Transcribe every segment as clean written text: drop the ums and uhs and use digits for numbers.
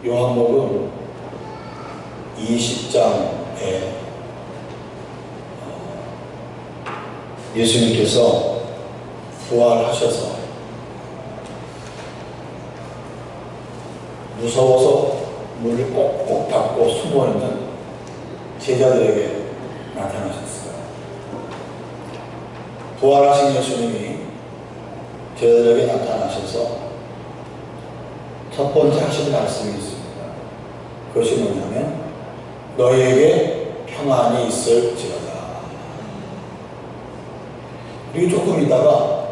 요한복음 20장에 예수님께서 부활하셔서 무서워서 문을 꼭꼭 닫고 숨어있는 제자들에게 나타나셨어요. 부활하신 예수님이 제자들에게 나타나셔서 첫 번째 하신 말씀이 있습니다. 그것이 뭐냐면 너희에게 평안이 있을지어다. 그리고 조금 있다가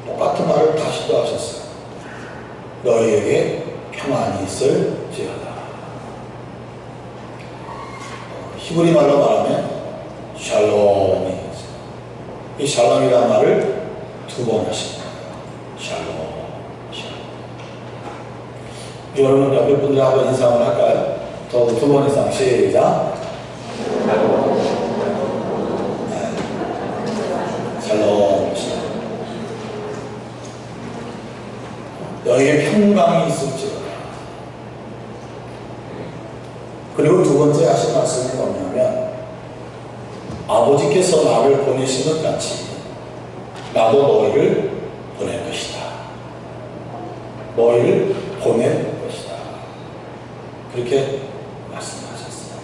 똑같은 말을 다시 또 하셨어요. 너희에게 평안이 있을지어다. 히브리 말로 말하면 샬롬이 있어요. 이 샬롬이라는 말을 두 번 하십니다. 샬롬. 여러분 옆에 분들 한번 인사 한번 할까요? 저도 두 번 이상 시작. 샬롬. 너희의 평강이 있을지어다. 그리고 두 번째 하신 말씀이 뭐냐면 아버지께서 나를 보내신 것 같이 나도 너희를 보낼 것이다. 너희를 보낼 것이다. 그렇게 말씀하셨어요.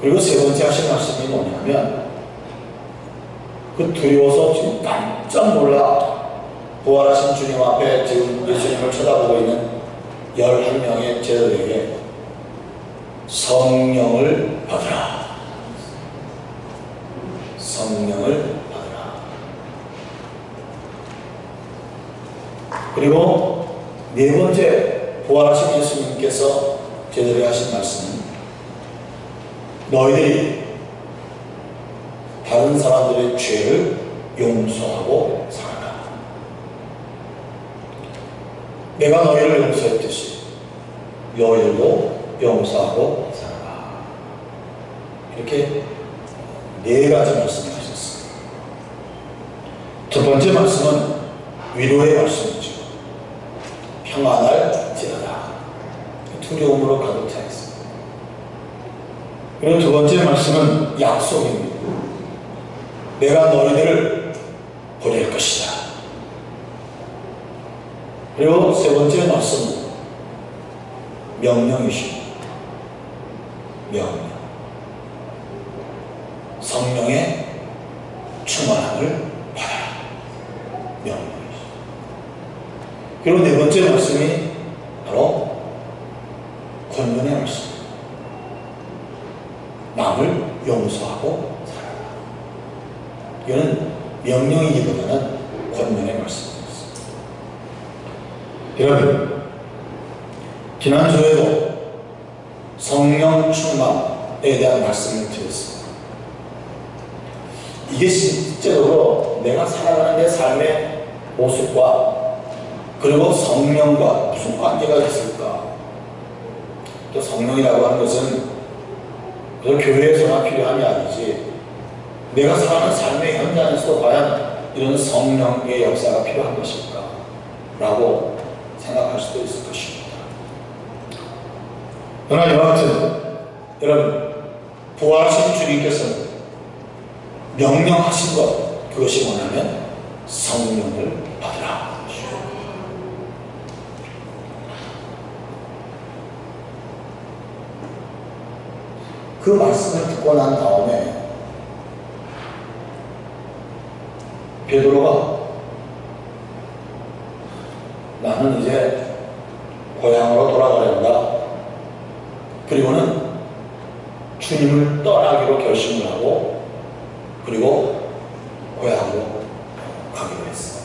그리고 세 번째 하신 말씀이 뭐냐면 그 두려워서 지금 깜짝 놀라 부활하신 주님 앞에 지금 예수님을 쳐다보고 있는 11명의 제자들에게 성령을 받으라. 성령을 받으라. 그리고 네 번째 부활하신 예수님께서 제자들에게 하신 말씀은 너희들이 다른 사람들의 죄를 용서하고 살아라. 내가 너희를 용서했듯이 너희들도 용서하고 살아라. 이렇게 네 가지 말씀을 하셨습니다. 첫 번째 말씀은 위로의 말씀이죠. 평안할지어다. 두려움으로 가득 차 있습니다. 그리고 두 번째 말씀은 약속입니다. 내가 너희들을 보낼 것이다. 그리고 세 번째 말씀은 명령이십니다. 명령. 성령의 충만함을 받아라. 명령이십니다. 그리고 네 번째 말씀이 바로 권면의 말씀. 남을 용서하고 살아라. 이거는 명령이기보다는 권면의 말씀입니다. 여러분, 지난주에도 성령 충만에 대한 말씀을 드렸습니다. 이게 실제로 내가 살아가는 내 삶의 모습과 그리고 성령과 무슨 관계가 있을까? 또 성령이라고 하는 것은 교회에서만 필요한 게 아니지 내가 살아가는 삶의 현장에서도 과연 이런 성령의 역사가 필요한 것일까? 라고 생각할 수도 있을 것입니다. 그러나 여하튼 여러분 부활하신 주님께서는 명령하신 것 그것이 뭐냐면 성령을 받으라. 그 말씀을 듣고 난 다음에 베드로가 나는 이제 고향으로 돌아가려다. 그리고는 주님을 떠나기로 결심을 하고 그리고 고향으로 가기로 했어.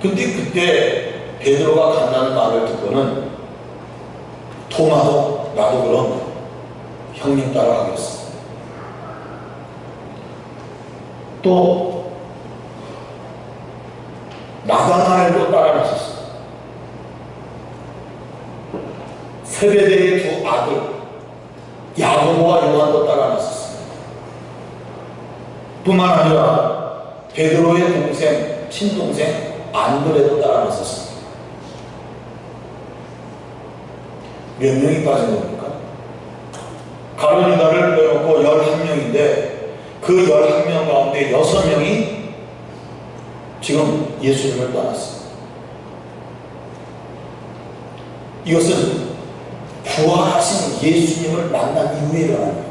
근데 그때 베드로가 간다는 말을 듣고는 토마도 나도 그럼 형님 따라가겠어. 또 나다나엘도 따라 나섰어. 세베대의 두 아들 야고보와 요한도 따라 나섰어. 뿐만 아니라 베드로의 동생, 친동생 안드레도 따라 나섰어. 몇 명이 빠진 겁니까? 가룟 유다를 빼놓고 11명인데 그 11명 가운데 6명이 지금 예수님을 떠났어요. 이것은 부활하신 예수님을 만난 이후에 일어난 거예요.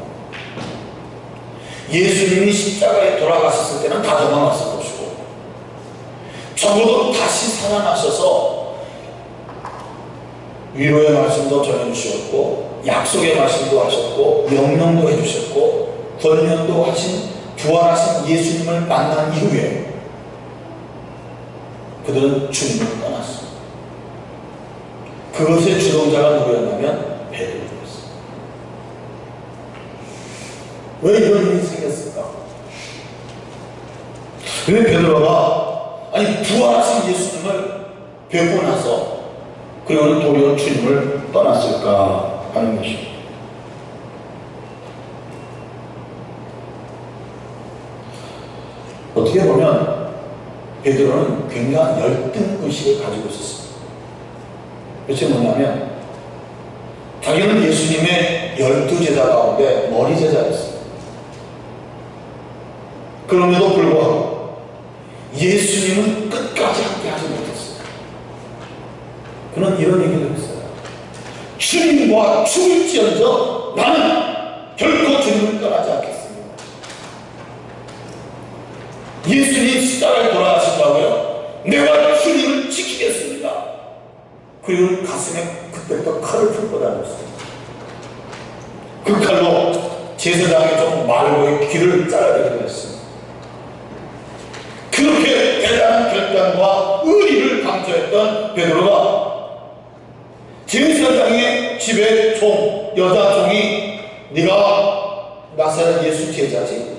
예수님이 십자가에 돌아가셨을 때는 다 도망갔을 것이고 적어도 다시 살아나셔서 위로의 말씀도 전해주셨고 약속의 말씀도 하셨고 명령도 해주셨고 권면도 하신 부활하신 예수님을 만난 이후에 그들은 주님을 떠났습니다. 그것의 주동자가 누구였냐면 베드로였습니다. 왜 이런 일이 생겼을까? 왜 베드로가 부활하신 예수님을 뵙고 나서 그리고는 도리어 주님을 떠났을까 하는 것입니다. 어떻게 보면 베드로는 굉장한 열등의식을 가지고 있었습니다. 그것이 뭐냐면 자기는 예수님의 12제자 가운데 머리 제자였습니다. 그럼에도 불구하고 예수님은 끝까지 함께 하지 못했어요. 그는 이런 얘기를 했어요. 주님과 죽을지언정 나는 결코 주님을 떠나지 않겠습니다. 예수님 십자가에 돌아가신다고요? 내가 주님을 지키겠습니다. 그리고 가슴에 그때부터 칼을 풀고 다녔어요. 그 칼로 제사장의 좀 말고의 귀를 잘라내기도 했습니다. 그렇게 대단한 결단과 의리를 강조했던 베드로가 제사장의 집에 여자 종이 네가 나사렛 예수 제자지?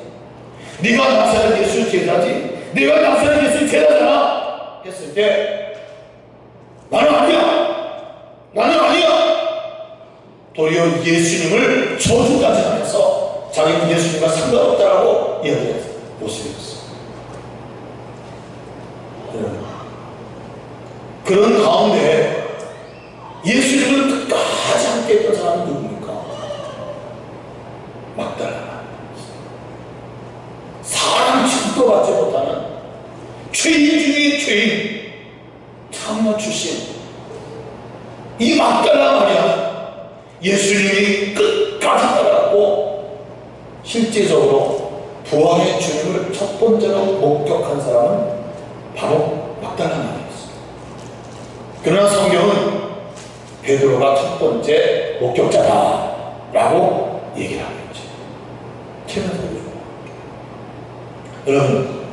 네가 나사렛 예수 제자지? 네가 나사렛 예수 제자잖아? 했을 때 나는 아니야. 도리어 예수님을 저주까지 하면서 자기는 예수님과 상관없다라고 이야기했어요. 모습이었어요. 그런 가운데 예수님을 끝까지 함께 했던 사람은 누굽니까? 막달라. 사람 취급도 받지 못하는 죄인 중의 죄인, 창녀 출신 이 막달라 마리아는 예수님이 끝까지 따라갔고 실제적으로 부활의 주님을 첫 번째로 목격한 사람은 바로 막달라 마리아였습니다. 그러나 성경은 베드로가 첫 번째 목격자다라고 얘기를 하고 있죠. 최면서죠. 여러분,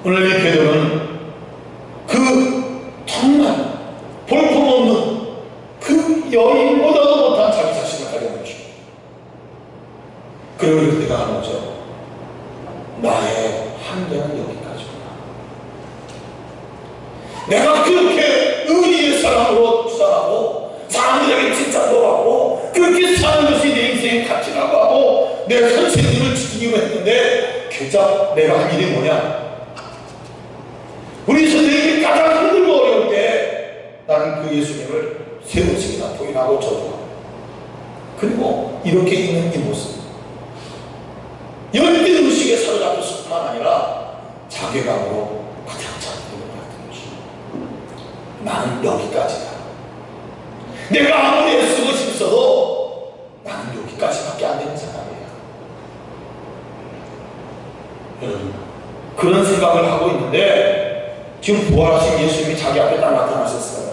오늘 이 베드로는 그 정말 볼품없는 그 여인보다도 못한 자기 자신을 가려는 것입니다. 그리고 이렇게 생각하는 거죠. 나의 한계는 여기까지구나. 내가 그렇게 의리의 사람으로 주장하고 사람들에게 칭찬도 받고 그렇게 사는 것이 내 인생의 가치라고 하고 내 선생님을 지키기로 했는데 교자 내가 한 일이 뭐냐? 우리 선생님이 가장 힘들고 어려울 때 나는 그 예수님을 세 번씩이나 부인하고 저주하고 그리고 이렇게 있는 이 모습 열등의식에 사로잡혔을 뿐만 아니라 자괴감으로 가장 잡히는 것 같은 것이 나는 여기까지다. 내가 아무리 애쓰고 싶어도 나는 여기까지밖에 안 되는 사람이야. 여러분, 그런 생각을 하고 있는데 지금 부활하신 예수님이 자기 앞에 딱 나타나셨어요.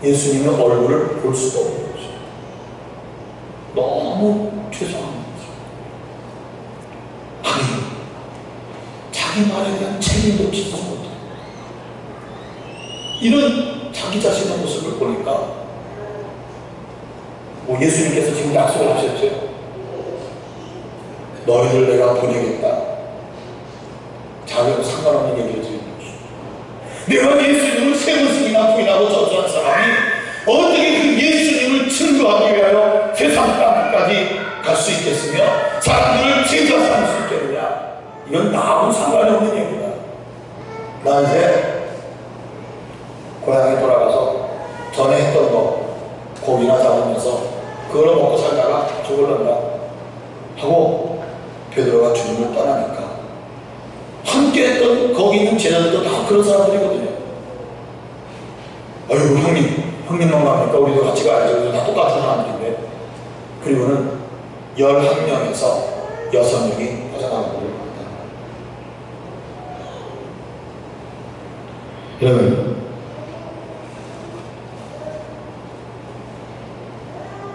예수님의 얼굴을 볼 수도 없는 거죠. 너무 최소한 거죠. 아니, 자기 말에 대한 책임도 지지 못해. 이런 자기 자신의 모습을 보니까 예수님께서 지금 약속을 하셨죠. 너희들 내가 보내겠다. 자기하고 상관없는 얘기를 드리는 거죠. 내가 예수님을 세 번씩이나 부인하고 저주한 사람이 어떻게 그 예수님을 증거하기 위하여 세상 땅까지 갈 수 있겠으며 사람들을 제자 삼을 수 있겠느냐? 이건 나하고 상관이 없는 얘기다. 나 이제 고향에 돌아가서 전에 했던 거 그걸 먹고 살다가 죽을란다 하고 베드로가 주님을 떠나니까 함께 했던 거기 있는 제자들도 다 그런 사람들이거든요. 아이고 형님만 가니까 우리도 같이 가야죠. 다 똑같은 사람들인데. 그리고는 11명에서 6명이 빠져나가고 합니다. 여러분,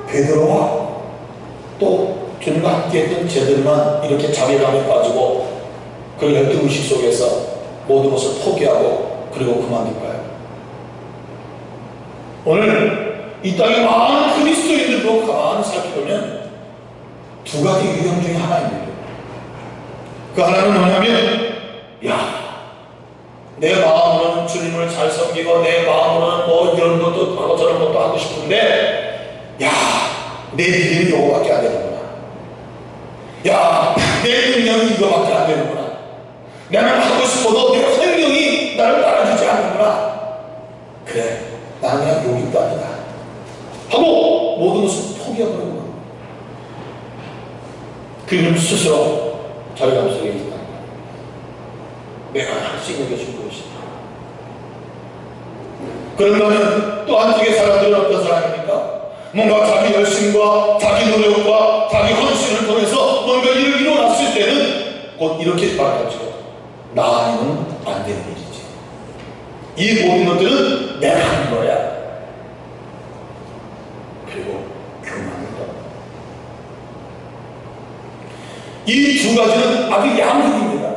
베드로와 또 주님과 함께했던 제들만 이렇게 자괴감에 빠지고 그 열두 의식 속에서 모든 것을 포기하고 그리고 그만둘까요? 오늘 이 땅에 많은 그리스도인들도 가만히 살펴보면 두 가지 유형 중에 하나입니다. 그 하나는 뭐냐면, 내 마음으로는 주님을 잘 섬기고 내 마음으로는 뭐 이런 것도 하고 저런 것도 하고 싶은데, 내 믿음이 이거밖에 안 되는구나. 내 능력이 이거밖에 안 되는구나. 나는 하고 싶어도 내 환경이 나를 따라주지 않는구나. 그래, 나는 그냥 여기도 아니다 하고 모든 것을 포기하거든요. 그는 스스로 자괴감 속에 있다. 내가 할 수 있는 것이 무엇이다. 그런다면 또 한쪽의 사람들은 어떤 사람입니까? 뭔가 자기 열심과 자기 노력과 자기 헌신을 통해서 뭔가 일을 이뤄놨을 때는 곧 이렇게 말하죠. 나 아니면 안 되는 일이지. 이 모든 것들은 내가 하는 거야. 그리고 교만이다. 이 두 가지는 아주 양극입니다.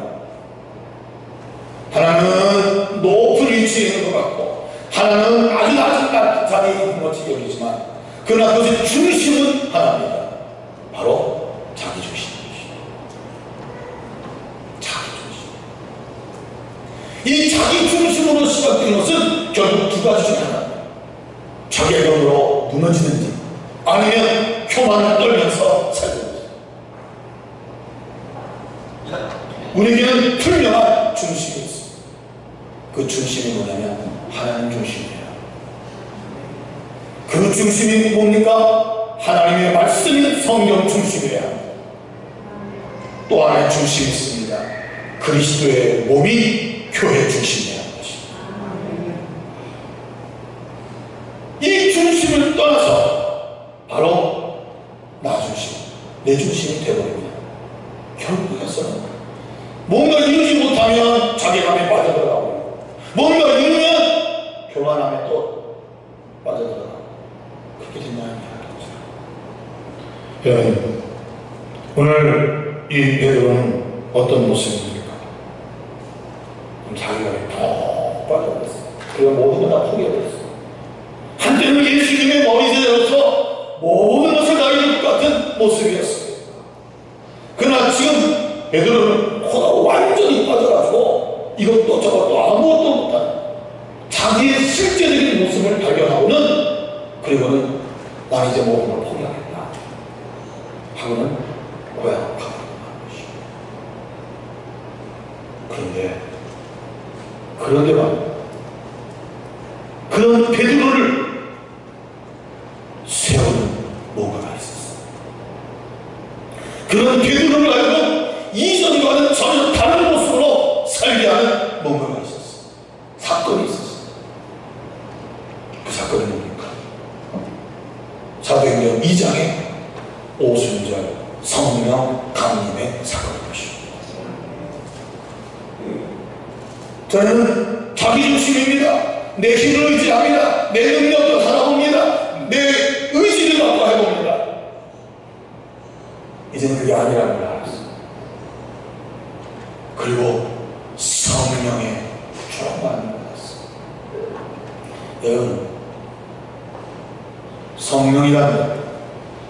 하나는 높은 위치에 있는 것 같고 하나는 아주 낮은 자리에 있는 것이 여기지만 그러나 그것의 중심은 하나입니다. 바로 자기 중심입니다. 자기 중심. 이 자기 중심으로 시작된 것은 결국 두 가지 중에 하나입니다. 자괴감으로 무너지는지 아니면 교만을 떨면서 살든지. 우리에게는 분명한 중심이 있습니다. 그 중심이 뭐냐면 하나님 중심이에요. 그 중심이 뭡니까? 하나님의 말씀인 성경 중심이어야 합니다. 또 하나의 중심이 있습니다. 그리스도의 몸이 교회 중심이어야 하는 것입니다. 이 중심을 떠나서 바로 나 중심, 내 중심이 되어버립니다. 결국에서는 뭔가 이루지 못하면 자괴감에 빠져들어가고 뭔가 이루면 교만함에 또 빠져들어가고 그렇게 된다는 이야기죠. 여러분, 오늘 이 베드로는 어떤 모습입니까? 자괴감에 푹 빠져버렸어요. 그리고 모든 걸 다 포기해버렸어요. 한때는 예수님의 머리제로서 모든 것을 다 이룰 것 같은 모습이었어요. 그러나 지금 베드로는 코가 완전히 빠져가지고 이것도 저것도 아무것도 못하는 자기의 실제적인 모습을 발견하고는 그리고는 난 이제 모든 걸 포기하겠다 하고는 고향으로 가버리는 것이죠. 그런데만 그런 베드로를 세우는 뭔가가 있었어. 그런 베드로를 알고 이전과는 전혀 다른 모습으로 살게 하는 뭔가가 있었어. 사건이 있었어. 그 사건이 뭡니까? 사도행전 2장의 오순절 성령 강림의 사건인 것입니다. 저는 자기 중심입니다. 내 힘을 의지합니다. 내 능력도 살아봅니다. 내 의지를 갖고 해봅니다. 이제는 그게 아니라는 걸 알았어요. 그리고 성령의 충만을 받았어요. 여러분, 성령이라는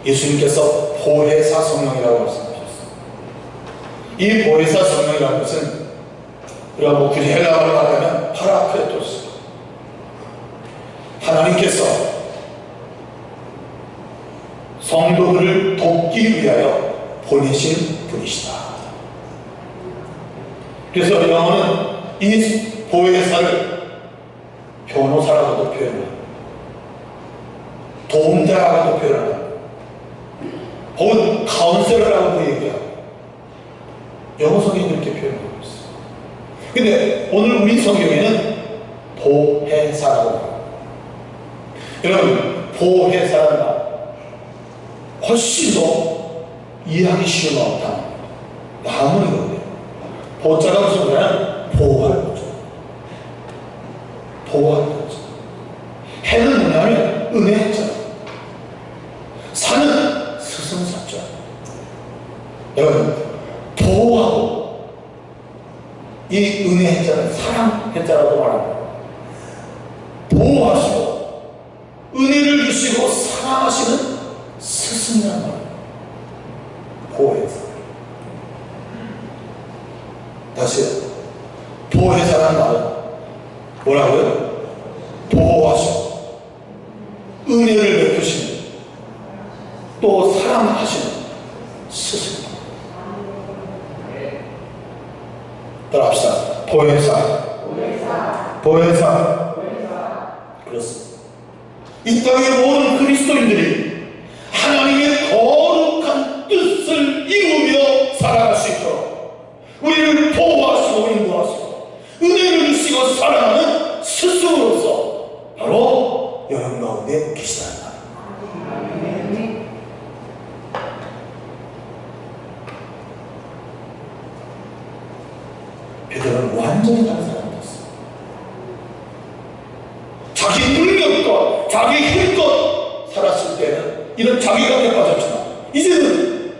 예수님께서 보혜사 성령이라고 말씀하셨어요. 이 보혜사 성령이라는 것은 우리가 뭐 굳이 헬라어로 말하면 파라크레토스, 하나님께서 성도들을 돕기 위하여 보내신 분이시다. 그래서 영어는 이 보혜사를 변호사라고도 표현합니다. 도움자라고도 표현합니다. 혹은 카운셀러라고도 얘기하고 영어 성경이 그렇게 표현하고 있어요. 근데 오늘 우리 성경에는 보혜사라고 합니다. 여러분, 보혜사라는 말 훨씬 더 이해하기 쉬운 단어입니다. 아무리거든요. 보자가 무슨 말이냐면 보호할 거죠. 보호할 거죠. 해는 뭐냐면 은혜 했잖아. 사는 스승사자. 여러분, 보호하고 이 은혜 했잖아요. 사랑 했잖아도 말합니다. 보호하시고 은혜를 주시고 사랑하시는 스승이라는 말입니다. 보혜사. 다시 보혜사라는 말은 뭐라고요? 보호하시고 은혜를 베푸시는 또 사랑하시는 스승. 따라합시다. 보혜사. 보혜사. 그렇습니다. 이 땅의 모든 그리스도인들이 하나님의 거룩한 뜻을 이루며 살아갈 수 있도록 우리를 보호하시고 인도하시고 은혜를 주시고 사랑하는 스승으로서 바로 여러분 가운데 계시다. 베드로는 완전히 다른 사람이었어요. 자기 능력과 자기 힘껏 살았을 때는 이런 자기감에 빠졌지만 이제는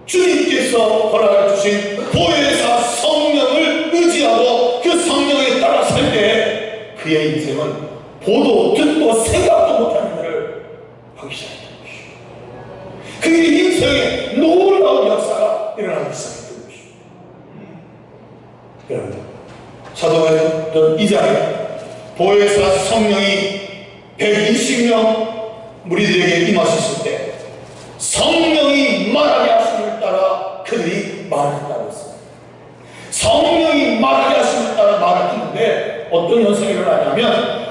주님께서 허락해 주신 보혜사 성령을 의지하고 그 성령에 따라 살 때 그의 인생은 보도 듣고 생각도 못하는 일을 하기 시작했던 것이죠. 그의 인생에 놀라운 역사가 일어나기 시작했던 것이죠. 여러분, 사도행전 2장에 보혜사 성령이 120명 무리들에게 임하셨을 때 성령이 말하게 하심을 따라 그들이 말했다고 했습니다. 성령이 말하게 하심을 따라 말을 했는데 어떤 현상이 일어나냐면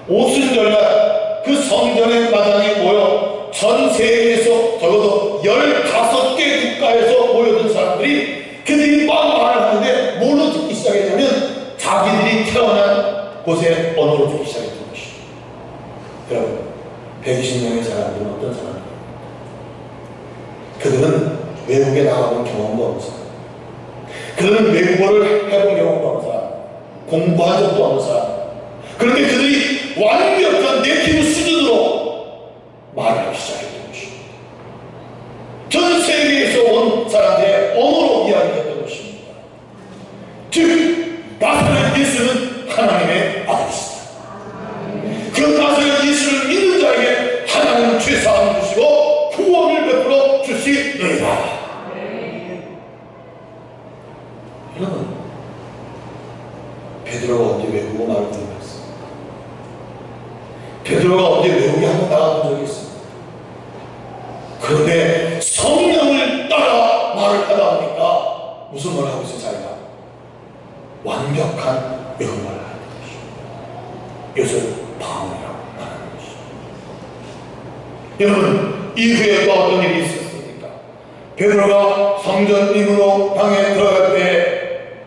오순절날 그 성전의 마당에 모여 전 세계에서 적어도 15개 국가에서 모여든 사람들이 그들이 막 말을 하는데 뭘로 듣기 시작했냐면 자기들이 태어난 곳의 언어로 듣기 시작했던 것이죠. 여러분, 120명의 사람들은 어떤 사람들입니까? 그들은 외국에 나가본 경험도 없는 사람, 그들은 외국어를 해본 경험도 없는 사람, 공부한 적도 없는 사람. 그런데 그들이 완벽한 네이티브 수준으로 말을 하기 시작했던 것입니다. 전 세계에서 온 사람들의 언어로 이야기했던 것입니다. 즉, 나사렛 예수는 하나님의 아들이시다. 그 나사렛 예수를 믿는 자에게 하나님은 죄사함을 주시고 구원을 베풀어 주시느니라. 여러분, 베드로가 언제 외국어 말을 들어봤어요? 베드로가 언제 외국에 한번 나가본 적이 있습니다. 그런데 성령을 따라 말을 하다 보니까 무슨 말을 하고 있어요? 자기가 완벽한 외국어를 하는 것이죠. 이것을 방언이라고 말하는 것이죠. 여러분, 이후에 또 어떤 일이 있었습니까? 베드로가 성전 입으로 방에 들어갈 때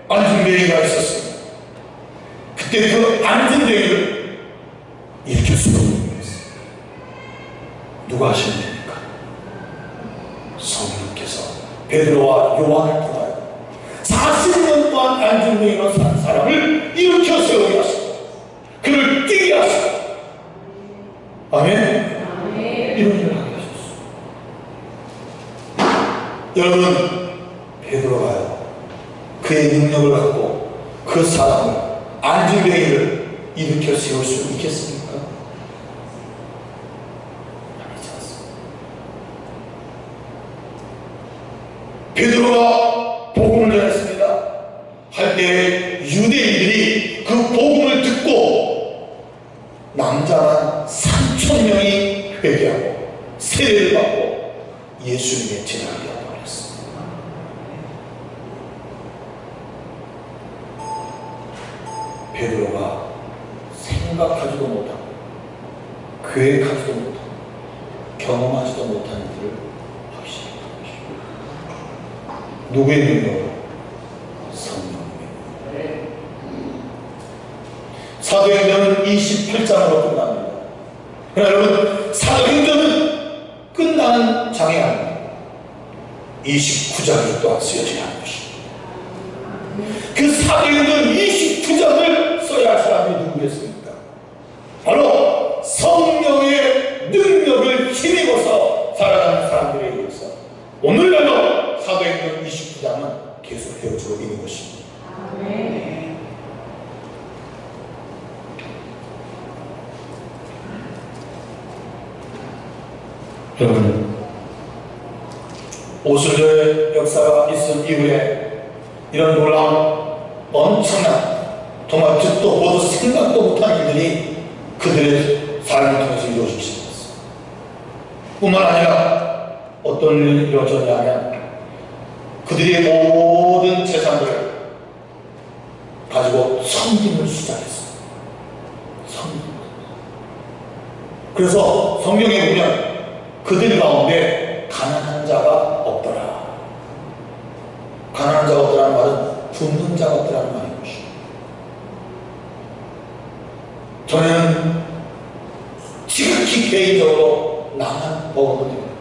안진뱅이가 있었습니다. 그때 그 안진뱅이를 일으킬 수가 없는 거였어요. 누가 하시면 됩니까? 성령께서 베드로와 요한을 통하여 40년 동안 안진뱅이로 산 사람을 일으켜 세우게 하시고 그를 뛰게 하시고, 아멘? 이런 일을 하게 하셨어요. 여러분, 베드로가요, 그의 능력을 갖고 그 사람을, 안진뱅이를 일으켜 세울 수 있겠습니까? 아니지 않습니다. 베드로가 복음을 전했습니다. 할 때 유대인들이 그 복음을 듣고 남자만 3,000명이 회개하고 세례를 받고 예수님의 제자가 되어버렸습니다. 베드로가 생각하지도 못하고 계획하지도 못하고 경험하지도 못한 일을 하기 시작합니다. 누구의 능력으로? 성령의. 사도행전은 28장으로 끝납니다. 그러나 여러분, 사도행전은 끝나는 장이 아닙니다. 29장이 또한 쓰여져야 하는 것입니다. 그 사도행전 29장을 써야 할 사람이 누구겠습니까? 바로 성령의 능력을 힘입어서 살아가는 사람들에 의해서 오늘날도 사도행전 29장은 계속 되어지고 있는 것입니다. 여러분, 오순절의 역사가 있은 이후에 이런 놀라운 엄청난 정말 듣도 보도 생각도 못한 일들이 그들의 삶을 통해서 이루어지기 시작했어요. 뿐만 아니라 어떤 일이 이루어졌냐면 그들의 모든 재산들을 가지고 섬김을 시작했어요. 섬김. 그래서 성경에 보면 그들 가운데 가난한 자가 없더라. 가난한 자가 없더라는 말은 굶는 자가 없더라는 말인 것입니다. 저는 지극히 개인적으로 나만 먹으면 됩니다.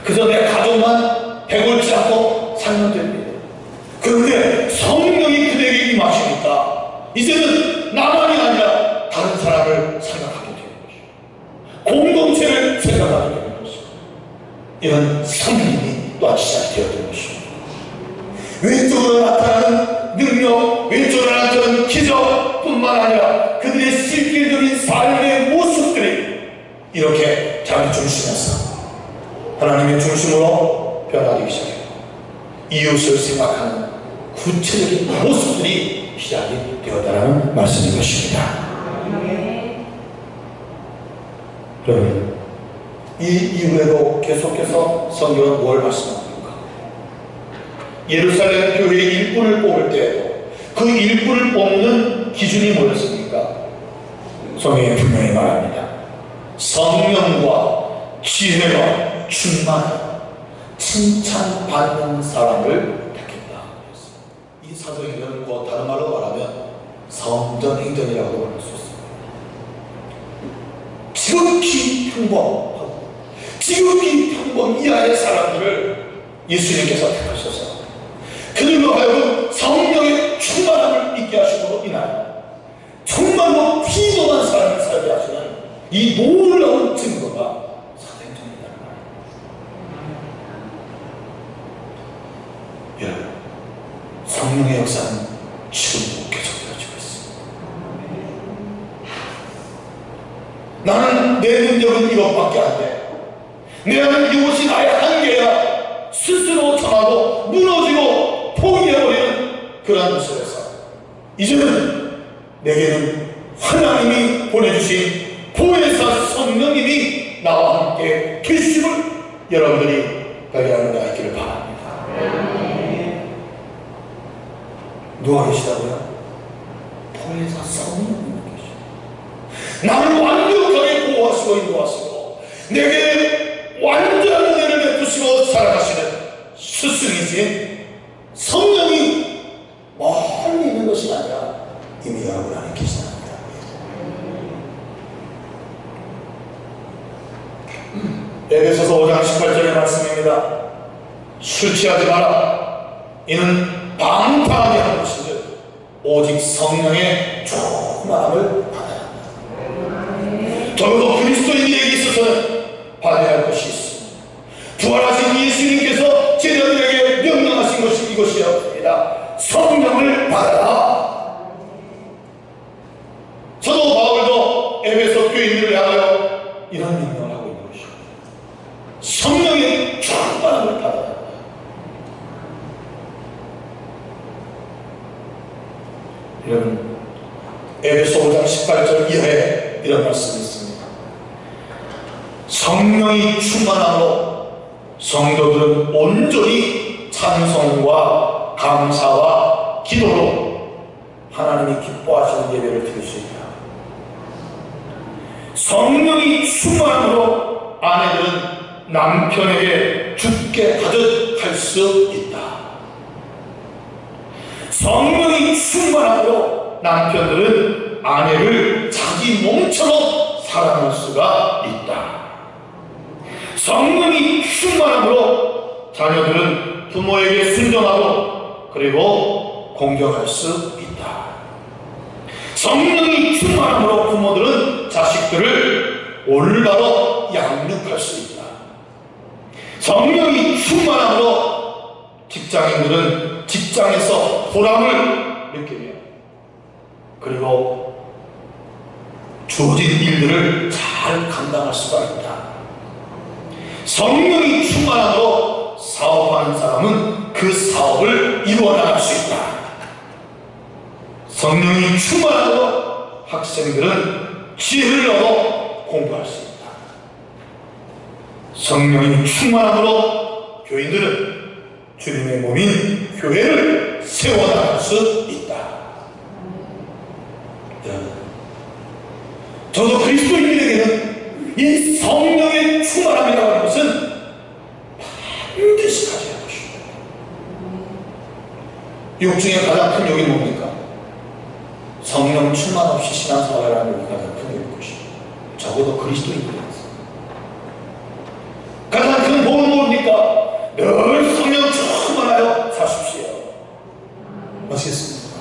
그저 내 가족만 배골치 않고 살면 됩니다. 그런데 성령이 그들에게 임하시니까 이제는 나만이 아니라 다른 사람을 생각하게 되는 것입니다. 공동체를 생각하게 되는 것입니다. 이런 성령이 또한 시작이 되었던 것입니다. 왼쪽으로 나타나는 능력, 왼쪽으로 나타나는 기적뿐만 아니라 그들의 실질적인 삶의 모습들이 이렇게 자기 중심에서 하나님의 중심으로 변화되기 시작했고 이웃을 생각하는 구체적인 모습들이 시작이 되었다는 말씀인 것입니다. 여러분, 이 이후에도 계속해서 성경은 뭘 말씀합니까? 예루살렘 교회의 일꾼을 뽑을 때에도 그 일꾼을 뽑는 기준이 뭐였습니까? 성경에 분명히 말합니다. 성령과 지혜와 충만, 칭찬받는 사람을 택했다. 이 사도행전은 뭐 다른 말로 말하면 성전행전이라고도 말할 수 있습니다. 지극히 평범하고 지극히 평범 이하의 사람들을 예수님께서 택하셔서 그들로 하여금 성령의 충만함을 있게 하심으로 인하여 정말로 피곤한 삶을 살게 하시는 이 놀라운 증거가 사도행전이라는 말입니다. 여러분, 성령의 역사는 지금도 계속되어지고 있습니다. 나는 내 능력은 이것밖에 안 돼. 내가 이것이 나의 한계야. 스스로 정하고 무너지고 포기해버리는 그러한 모습에서 이제는 내게는 하나님이 보내주신 보혜사 성령님이 나와 함께 계심을 여러분들이 발견하는 데 있기를 바랍니다. 누가 계시다고요? 보혜사 성령님이 계시다. 나를 완벽하게 보호하시고 인도하시고 내게 완전한 은혜를 베푸시고 살아가시는 스승이신 성령이 멀리 있는 것이 아니라 이미 여러분 안에 계시답니다. 에베소서 5장 18절의 말씀입니다. 술 취하지 마라. 이는 방탕하게 하는 것이지 오직 성령의 충만함을 받아야 한다. 적어도 그리스도인에게 있어서는 받아야 할 것이 있습니다. 부활하신 예수님께서 제자들에게 명령하신 것이 이것이었습니다. 성령을 받아라. 사도 바울도 에베소 교인들을 향하여 이런 명령을 하고 있는 것입니다. 성령의 충만함을 받아라. 여러분, 에베소 5장 18절 이하에 이런 말씀이 있습니다. 성령이 충만함으로 성도들은 온전히 찬송과 감사와 기도로 하나님이 기뻐하시는 예배를 드릴 수 있다. 성령이 충만함으로 아내들은 남편에게 죽게 하듯 할 수 있다. 성령이 충만함으로 남편들은 아내를 자기 몸처럼 사랑할 수가 있다. 성령이 충만함으로 자녀들은 부모에게 순종하고 그리고 공경할 수 있다. 성령이 충만함으로 부모들은 자식들을 올바로 양육할 수 있다. 성령이 충만함으로 직장인들은 직장에서 보람을 느끼며 그리고 주어진 일들을 잘 감당할 수가 있다. 성령이 충만함으로 사업하는 사람은 그 사업을 이루어 나갈 수 있다. 성령이 충만함으로 학생들은 지혜를 얻어 공부할 수 있다. 성령이 충만함으로 교인들은 주님의 몸인 교회를 세워나갈 수 있다. 여러분, 저도 그리스도인들에게는 이 성령의 충만함이라고 하는 것은 반드시 가져야 할 것입니다. 욕 중에 가장 큰 욕이 뭡니까? 성령 충만 없이 신앙생활하는 욕이 가장 큰 욕일 것입니다. 적어도 그리스도인들에게서 가장 큰 복은 뭡니까? 늘 성령 충만하여 사십시오. 아시겠습니까?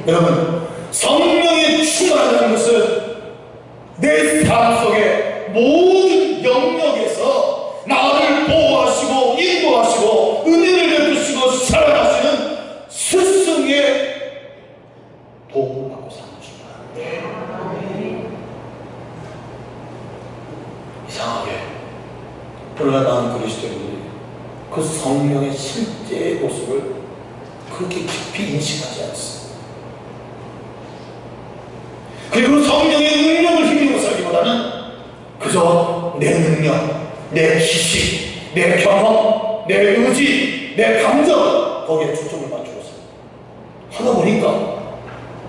여러분, 성령이 충만하다는 것은 내 삶 속에 모든 영역에서 나를 보호하시고 인도하시고 은혜를 베푸시고 사랑하시는 스승의 도움을 받고 사는 것입니다. 이상하게 그러나 나는 그리스도인들이 그 성령의 실제의 모습을 그렇게 깊이 인식하지 않습니다. 그리고 성령의 능력을 힘입어 살기보다는 그저 내 능력, 내 지식, 내 경험, 내 의지, 내 감정 거기에 초점을 맞추어서 하다 보니까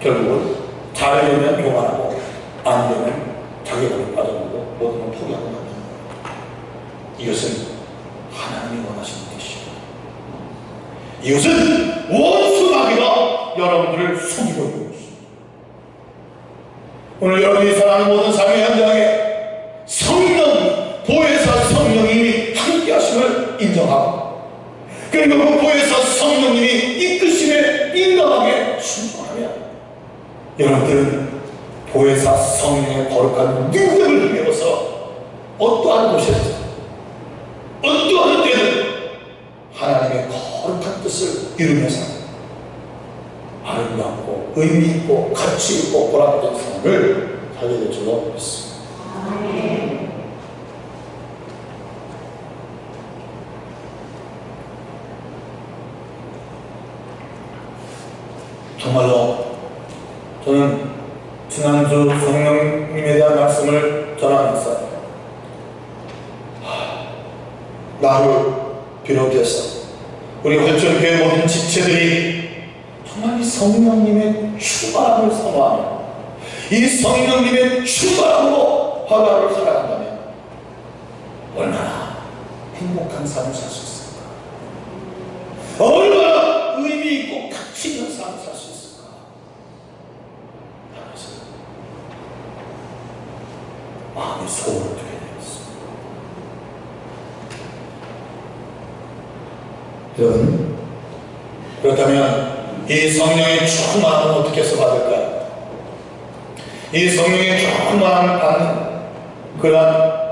결국은 잘하려면 교만하고 안 되면 자기감에 빠져들고 모든 걸 포기하고 맙니다. 이것은 하나님이 원하시는 뜻이에요. 이것은 원수 마귀가 여러분들을 속이고 있는 것입니다. 오늘 여러분이 사랑하는 모든 삶의 현장에 성령, 보혜사 성령님이 함께 하심을 인정하고 그리고 그 보혜사 성령님이 이끄심에 인정하게 순종하면 여러분들은 보혜사 성령의 거룩한 능력을 힘입어서 어떠한 곳에서 어떠한 때는 하나님의 거룩한 뜻을 이루면서 아름답고 의미있고 가치있고 보람된 삶을 살게 될 줄로 믿습니다. 정말로 저는 지난주 성령님에 대한 말씀을 전하면서 나를 비롯해서 우리 회천교회 모든 지체들이 정말 이 성령님의 충만함을 선호하며 이 성령님의 충만함으로 하나를 살아간다면 얼마나 행복한 삶을 살 수 있을까? 얼마나 의미 있고 가치 있는 삶을 살 수 있을까? 하면서 마음의 소원을 두게 되었습니다. 여러분, 그렇다면 이 성령의 충만함은 어떻게 해서 받을까요? 이 성령의 충만함을 받는 그러한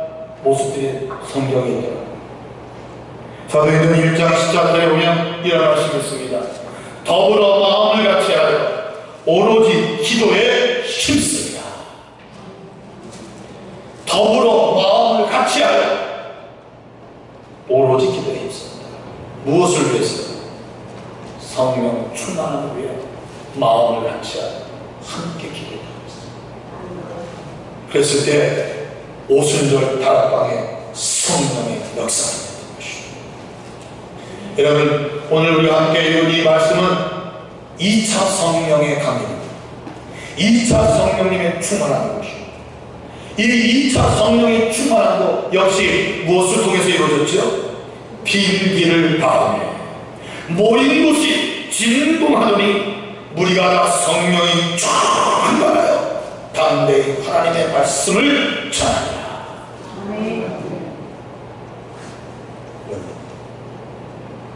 모습들이 성경에 있더라고요. 사도행전 1장 14절에 보면 이런 말씀이 있습니다. 더불어 마음을 같이하여 오로지 기도에 힘쓰리라. 더불어 마음을 같이하여 오로지 기도에 힘씁니다. 무엇을 위해서? 성령 충만함을 위해 마음을 같이하여 함께 기도하고 있습니다. 그랬을 때 오순절 다락방에 성령의 역사가 있는 것입니다. 여러분, 오늘 우리가 함께 읽은 이 말씀은 2차 성령의 강림입니다. 2차 성령님의 충만한 것입니다. 이 2차 성령의 충만함도 역시 무엇을 통해서 이루어졌죠? 빈기를 다음에 모인 곳이 진동하더니 무리가 다 성령이 쫙 받아요. 담대히 하나님의 말씀을 전하니라.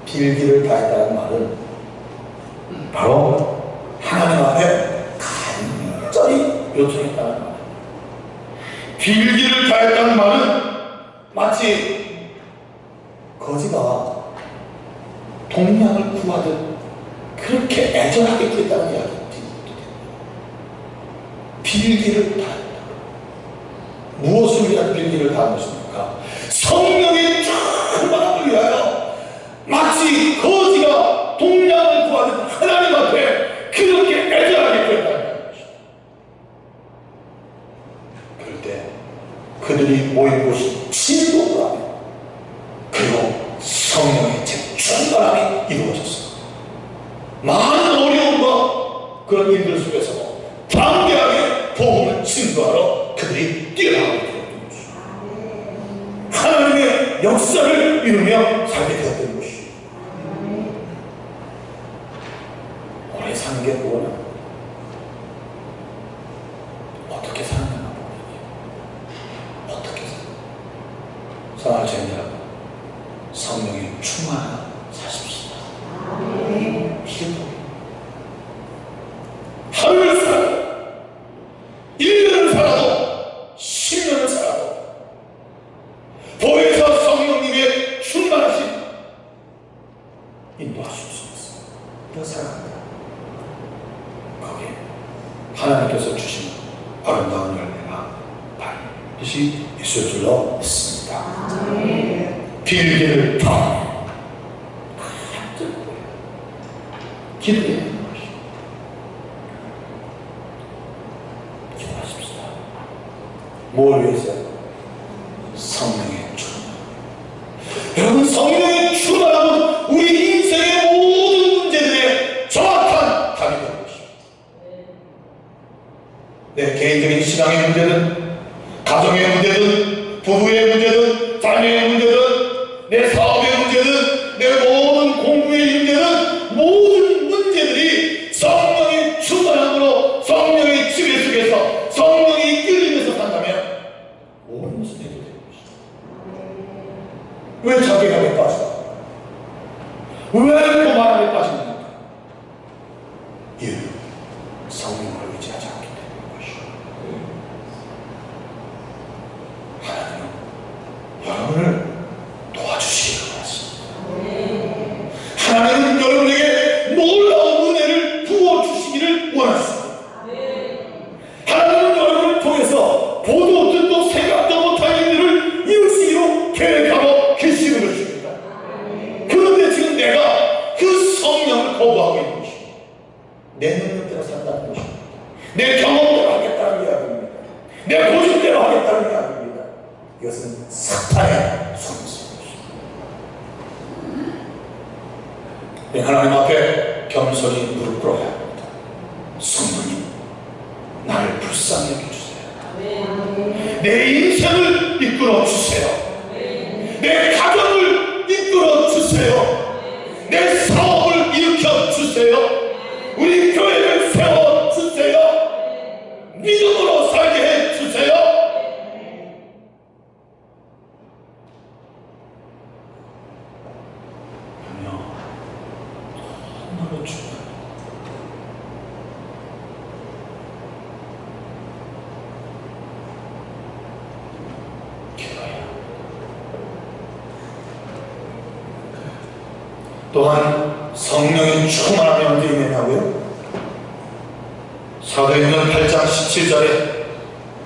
빌기를 다했다는 말은 바로 하나님 앞에 간절히 요청했다는 말. 빌기를 다했다는 말은 마치 거지가 동량을 구하듯 그렇게 애절하게 구했다는 이야기입니다. 빌기를 다했다. 무엇을 위한 빌기를 다한 것입니까? 성령의 충만함을 위하여 마치 거지가 동량을 구하듯 하나님 앞에 그렇게 애절하게 구했다는 것입니다. 그럴 때 그들이 모인 곳이 진동을 하며 그리고 성령의 충만함이 이루어졌습니다. 많은 어려움과 그런 일들 속에서 담대하게 복음을 증거하러 그들이 뛰어나가게 되었던 것입니다. 하나님의 역사를 이루며 살게 되었던 것입니다. 오래 사는 게 뭐냐? 어떻게 사느냐? 어떻게 사느냐? 사랑하는 자녀 여러분, 성령의 충만한 사십시오. 하루를 살아도 1년을 살아도 10년을 살아도 보혜사 성령님의 충만하신 인도하실 수 있습니다. 이런 사랑합니다. 거기에 하나님께서 주신 아름다운 열매가 반드시 있을 줄로 믿습니다. 빌기를 통해 기도해야 하는 것입니다. 기도하십시오. 뭘 위해서요? 성령의 충만. 여러분, 성령의 충만함은 우리 인생의 모든 문제들의 정확한 답이 되는 것입니다. 내 개인적인 신앙의 문제든, 가정의 문제든, 부부의 문제든, 자녀의 문제든, 내 사업의 문제든, 내 모든 공부의 문제든, 모든 문제들이 성령의 충만함으로 성령의 지배 속에서 성령이 이끌리면서 산다면 모든 것을 해결되는 것입니다. 왜 자괴감에 빠집니까? 왜 교만함에 빠집니까? 이유는 성령을 의지하지 않기 때문인 것입니다. 하나님은 여러분을 도와주시기를 원하십니다. 하나님은 여러분에게 놀라운 은혜를 부어주시기를 원하십니다. 하나님은 여러분을 통해서 보도 듣도 생각도 못한 일들을 이루시기로 계획하고 계시는 것입니다. 그런데 지금 내가 그 성령을 거부하고 있는 것입니다. 내 능력대로 산다는 것입니다. 내 경험대로 하겠다는 이야기입니다. 내 고집대로 하겠다는 이야기입니다. 이것은 사탄의 속임수입니다. 하나님 앞에 겸손히 무릎 꿇어야 합니다. 성령님, 나를 불쌍히 여겨주세요. 내 인생을 이끌어 주세요. 내 가정을 이끌어 주세요. 내 사업을 일으켜 주세요. 우리 교회를 세워 주세요. 믿음으로 살게 해 주세요. 너무 중요합니다. 또한 성령이 충만함이 언제 있느냐고요? 사도행전 8장 17절에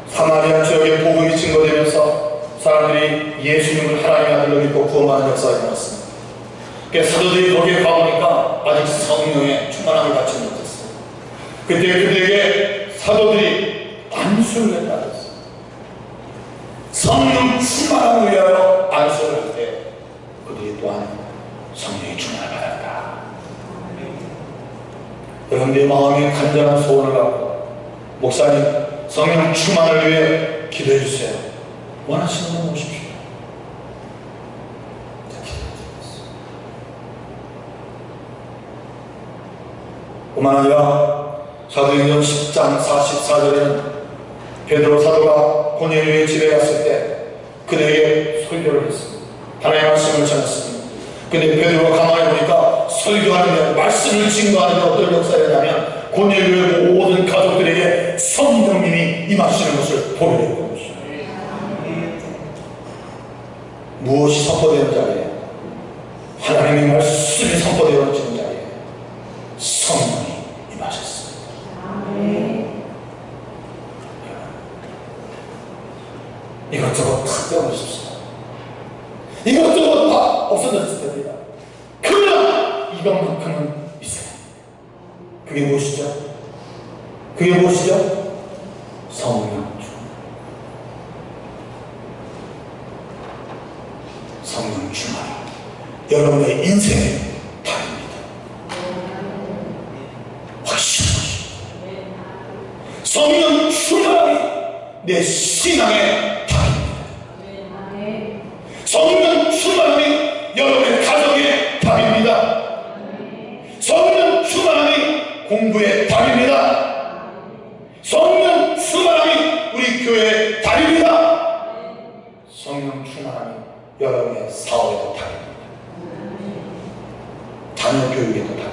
사마리아 지역에 복음이 증거되면서 사람들이 예수님을 하나님의 아들로 믿고 구원받는 역사가 일어났습니다. 그래서 사도들이 거기에 가보니까 아직 성령의 충만함을 받지 못했어요. 그때 그들에게 사도들이 안수를 했다 그랬어요. 성령 충만함을 위하여 안수를 할 때 그들이 또한 성령의 충만을 받았다. 여러분들의 마음에 간절한 소원을 갖고 목사님 성령 충만을 위해 기도해 주세요. 원하시는 분 오십시오. 뿐만 아니라 사도행전 10장 44절에는 베드로 사도가 고넬료의 집에 갔을 때 그들에게 설교를 했습니다. 하나님의 말씀을 전했습니다. 근데 베드로가 가만히 보니까 설교하는데, 말씀을 증거하는데 어떤 역사였냐면 고넬료의 모든 가족들에게 성령님이 임하시는 것을 보게 된 것이죠. 무엇이 선포되는 자리에? 하나님의 말씀이 선포되어지는 자리에 성령이 임하셨습니다. 이것저것 다 떼어보십시오. 이것저것 다 없어졌을 때입니다. 그러나 이것만큼은 있어요. 그게 무엇이죠? 그게 무엇이죠? 성령 충만. 성령 충만이 여러분의 인생의 답입니다. 확실한 것입니다. 성령 충만이 내 신앙의 답입니다. 성령 충만함이 여러분의 가정의 답입니다. 성령 충만함이 공부의 답입니다. 성령 충만함이 우리 교회의 답입니다. 성령 충만함이 여러분의 사업에도 답입니다. 자녀 교육에도 답입니다.